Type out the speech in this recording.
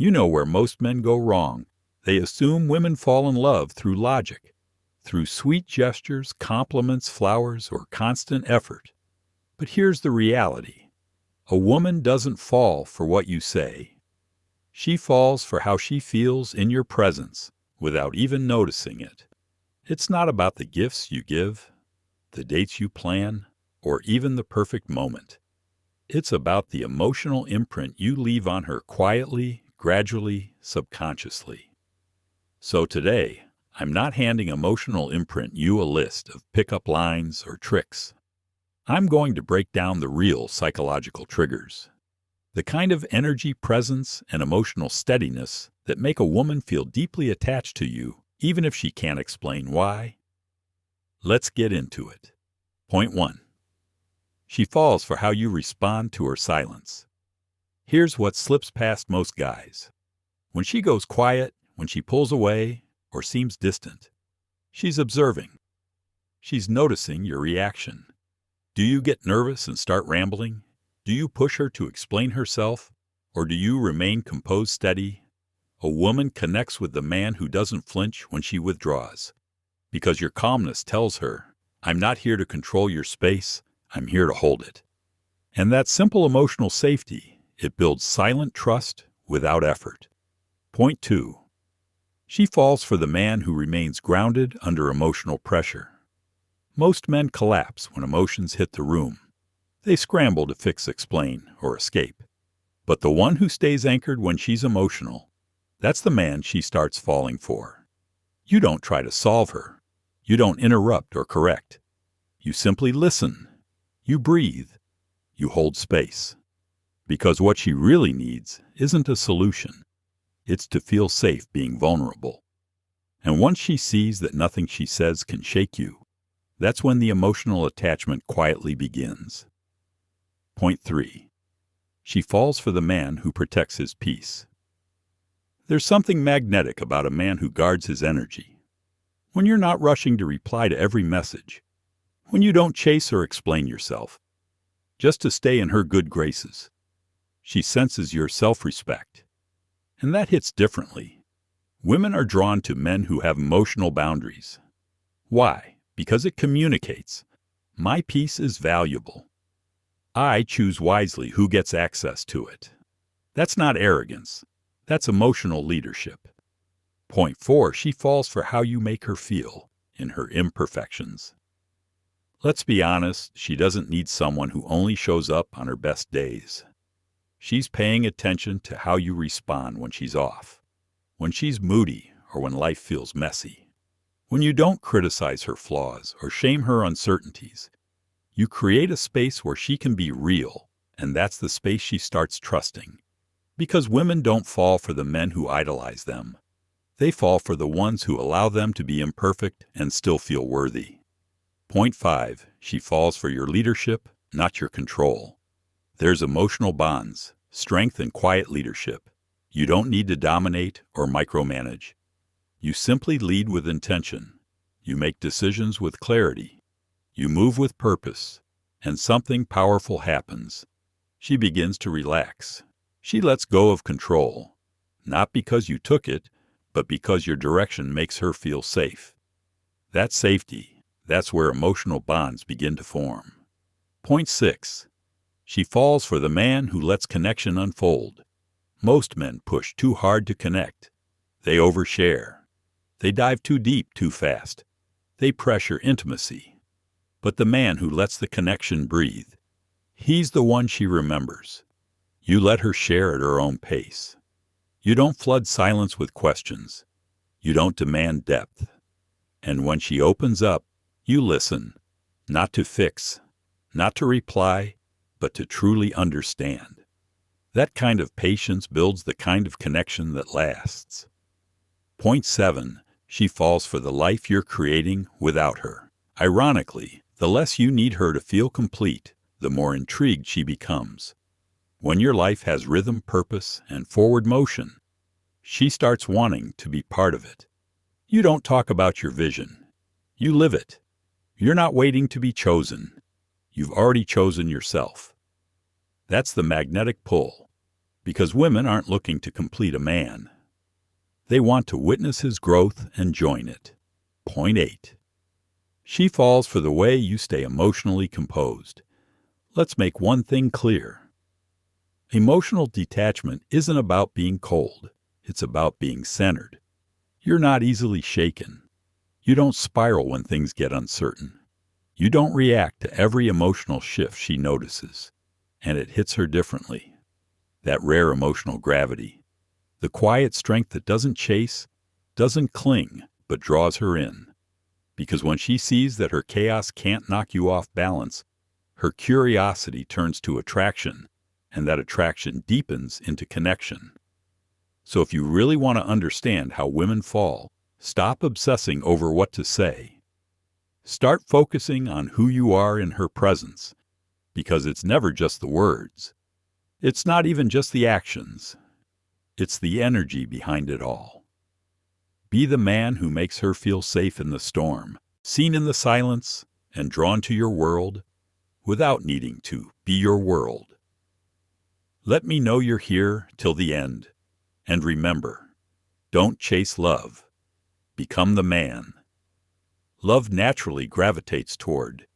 You know where most men go wrong. They assume women fall in love through logic, through sweet gestures, compliments, flowers, or constant effort. But here's the reality. A woman doesn't fall for what you say. She falls for how she feels in your presence without even noticing it. It's not about the gifts you give, the dates you plan, or even the perfect moment. It's about the emotional imprint you leave on her quietly, gradually, subconsciously. So today, I'm not handing emotional imprint you a list of pickup lines or tricks. I'm going to break down the real psychological triggers, the kind of energy, presence, and emotional steadiness that make a woman feel deeply attached to you, even if she can't explain why. Let's get into it. Point 1. She falls for how you respond to her silence. Here's what slips past most guys. When she goes quiet, when she pulls away, or seems distant, she's observing. She's noticing your reaction. Do you get nervous and start rambling? Do you push her to explain herself? Or do you remain composed, steady? A woman connects with the man who doesn't flinch when she withdraws. Because your calmness tells her, I'm not here to control your space, I'm here to hold it. And that simple emotional safety, it builds silent trust without effort. Point 2. She falls for the man who remains grounded under emotional pressure. Most men collapse when emotions hit the room. They scramble to fix, explain, or escape. But the one who stays anchored when she's emotional, that's the man she starts falling for. You don't try to solve her. You don't interrupt or correct. You simply listen. You breathe. You hold space. Because what she really needs isn't a solution. It's to feel safe being vulnerable. And once she sees that nothing she says can shake you, that's when the emotional attachment quietly begins. Point 3. She falls for the man who protects his peace. There's something magnetic about a man who guards his energy. When you're not rushing to reply to every message, when you don't chase or explain yourself, just to stay in her good graces, she senses your self-respect. And that hits differently. Women are drawn to men who have emotional boundaries. Why? Because it communicates. My peace is valuable. I choose wisely who gets access to it. That's not arrogance. That's emotional leadership. Point 4, she falls for how you make her feel in her imperfections. Let's be honest, she doesn't need someone who only shows up on her best days. She's paying attention to how you respond when she's off, when she's moody, or when life feels messy. When you don't criticize her flaws or shame her uncertainties, you create a space where she can be real, and that's the space she starts trusting. Because women don't fall for the men who idolize them. They fall for the ones who allow them to be imperfect and still feel worthy. Point 5, she falls for your leadership, not your control. There's emotional bonds, strength and quiet leadership. You don't need to dominate or micromanage. You simply lead with intention. You make decisions with clarity. You move with purpose, and something powerful happens. She begins to relax. She lets go of control, not because you took it, but because your direction makes her feel safe. That safety, that's where emotional bonds begin to form. Point 6. She falls for the man who lets connection unfold. Most men push too hard to connect. They overshare. They dive too deep too fast. They pressure intimacy. But the man who lets the connection breathe, he's the one she remembers. You let her share at her own pace. You don't flood silence with questions. You don't demand depth. And when she opens up, you listen, not to fix, not to reply, but to truly understand. That kind of patience builds the kind of connection that lasts. Point 7, she falls for the life you're creating without her. Ironically, the less you need her to feel complete, the more intrigued she becomes. When your life has rhythm, purpose, and forward motion, she starts wanting to be part of it. You don't talk about your vision. You live it. You're not waiting to be chosen. You've already chosen yourself. That's the magnetic pull. Because women aren't looking to complete a man. They want to witness his growth and join it. Point 8. She falls for the way you stay emotionally composed. Let's make one thing clear. Emotional detachment isn't about being cold. It's about being centered. You're not easily shaken. You don't spiral when things get uncertain. You don't react to every emotional shift she notices, and it hits her differently. That rare emotional gravity. The quiet strength that doesn't chase, doesn't cling, but draws her in. Because when she sees that her chaos can't knock you off balance, her curiosity turns to attraction, and that attraction deepens into connection. So if you really want to understand how women fall, stop obsessing over what to say. Start focusing on who you are in her presence, because it's never just the words. It's not even just the actions. It's the energy behind it all. Be the man who makes her feel safe in the storm, seen in the silence, and drawn to your world without needing to be your world. Let me know you're here till the end. And remember, don't chase love. Become the man. Love naturally gravitates toward